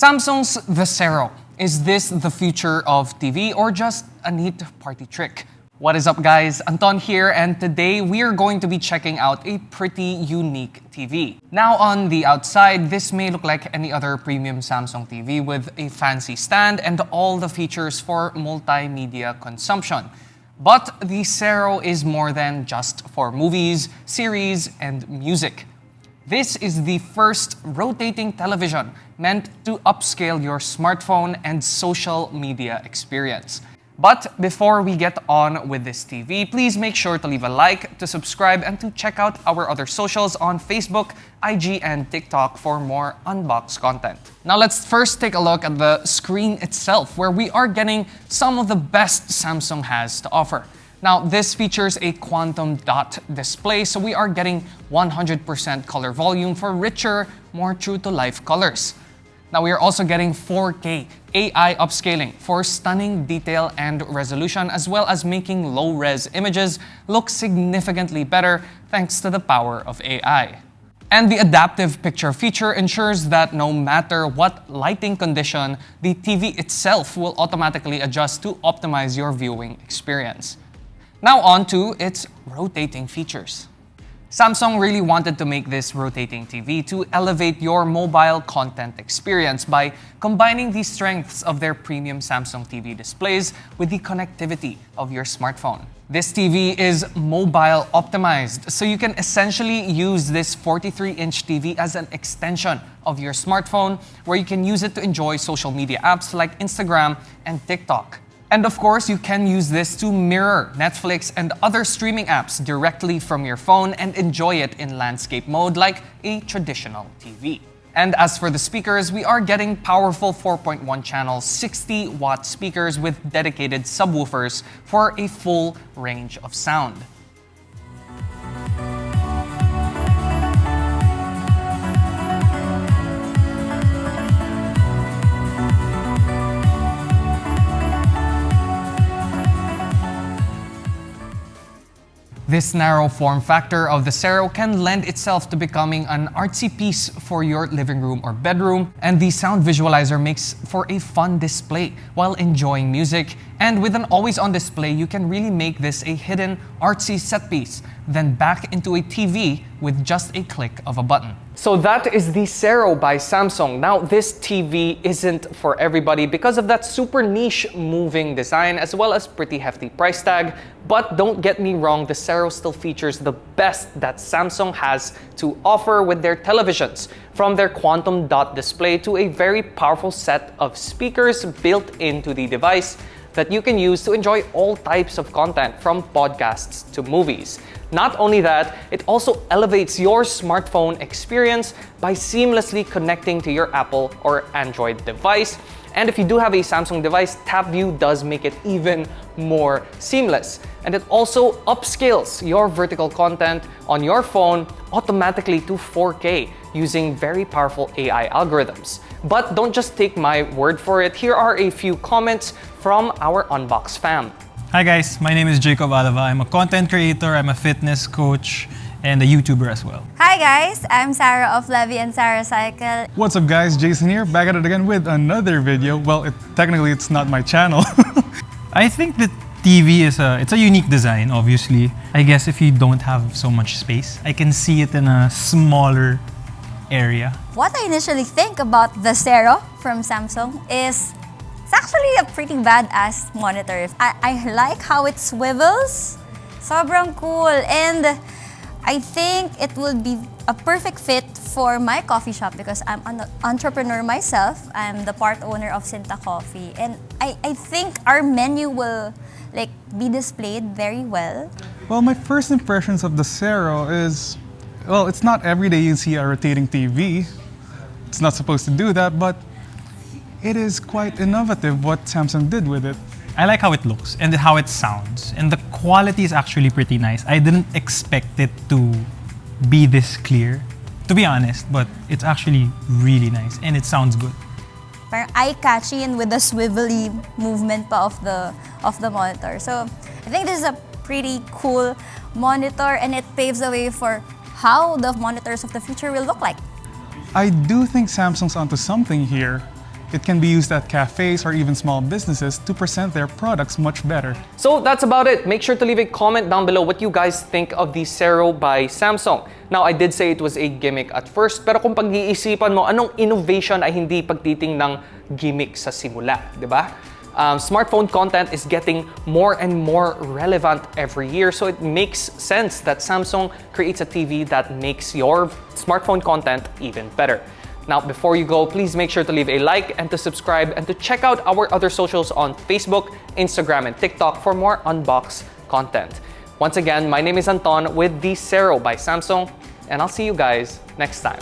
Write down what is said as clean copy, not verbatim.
Samsung's the Sero. Is this the future of TV or just a neat party trick? What is up, guys? Anton here, and today we are going to be checking out a pretty unique TV. Now, on the outside, this may look like any other premium Samsung TV with a fancy stand and all the features for multimedia consumption. But the Sero is more than just for movies, series, and music. This is the first rotating television meant to upscale your smartphone and social media experience. But before we get on with this TV, please make sure to leave a like, to subscribe, and to check out our other socials on Facebook, IG, and TikTok for more Unbox content. Now let's first take a look at the screen itself, where we are getting some of the best Samsung has to offer. Now, this features a quantum dot display, so we are getting 100% color volume for richer, more true-to-life colors. Now, we are also getting 4K AI upscaling for stunning detail and resolution, as well as making low-res images look significantly better thanks to the power of AI. And the adaptive picture feature ensures that no matter what lighting condition, the TV itself will automatically adjust to optimize your viewing experience. Now on to its rotating features. Samsung really wanted to make this rotating TV to elevate your mobile content experience by combining the strengths of their premium Samsung TV displays with the connectivity of your smartphone. This TV is mobile optimized, so you can essentially use this 43-inch TV as an extension of your smartphone, where you can use it to enjoy social media apps like Instagram and TikTok. And of course, you can use this to mirror Netflix and other streaming apps directly from your phone and enjoy it in landscape mode like a traditional TV. And as for the speakers, we are getting powerful 4.1 channel 60-watt speakers with dedicated subwoofers for a full range of sound. This narrow form factor of the Sero can lend itself to becoming an artsy piece for your living room or bedroom, and the sound visualizer makes for a fun display while enjoying music. And with an always-on display, you can really make this a hidden artsy set piece, then back into a TV with just a click of a button. So that is the Sero by Samsung. Now, this TV isn't for everybody because of that super niche moving design as well as pretty hefty price tag. But don't get me wrong, the Sero still features the best that Samsung has to offer with their televisions, from their quantum dot display to a very powerful set of speakers built into the device that you can use to enjoy all types of content, from podcasts to movies. Not only that, it also elevates your smartphone experience by seamlessly connecting to your Apple or Android device. And if you do have a Samsung device, Tap View does make it even more seamless. And it also upscales your vertical content on your phone automatically to 4K using very powerful AI algorithms. But don't just take my word for it. Here are a few comments from our Unbox fam. Hi guys, my name is Jacob Alava. I'm a content creator, I'm a fitness coach, and a YouTuber as well. Hi guys, I'm Sarah of Levy and Sarah Cycle. What's up guys, Jason here, back at it again with another video. Well, technically it's not my channel. I think the TV is a unique design, obviously. I guess if you don't have so much space, I can see it in a smaller area. What I initially think about the Sero from Samsung is it's actually a pretty badass monitor. I like how it swivels. Sobrang cool. And I think it would be a perfect fit for my coffee shop because I'm an entrepreneur myself. I'm the part owner of Sinta Coffee. And I think our menu will be displayed very well. Well, my first impressions of the Sero is, well, it's not every day you see a rotating TV. It's not supposed to do that, but it is quite innovative what Samsung did with it. I like how it looks and how it sounds, and the quality is actually pretty nice. I didn't expect it to be this clear, to be honest, but it's actually really nice and it sounds good. Parang eye-catchy and with the swivelly movement pa of the monitor. So I think this is a pretty cool monitor, and it paves the way for how the monitors of the future will look like. I do think Samsung's onto something here. It can be used at cafes or even small businesses to present their products much better. So that's about it. Make sure to leave a comment down below what you guys think of the Sero by Samsung. Now, I did say it was a gimmick at first, pero kung pag-iisipan mo, anong innovation ay hindi pagtiting ng gimmick sa simula, di ba? Smartphone content is getting more and more relevant every year, so it makes sense that Samsung creates a TV that makes your smartphone content even better. Now, before you go, please make sure to leave a like and to subscribe and to check out our other socials on Facebook, Instagram, and TikTok for more Unbox content. Once again, my name is Anton with the Sero by Samsung, and I'll see you guys next time.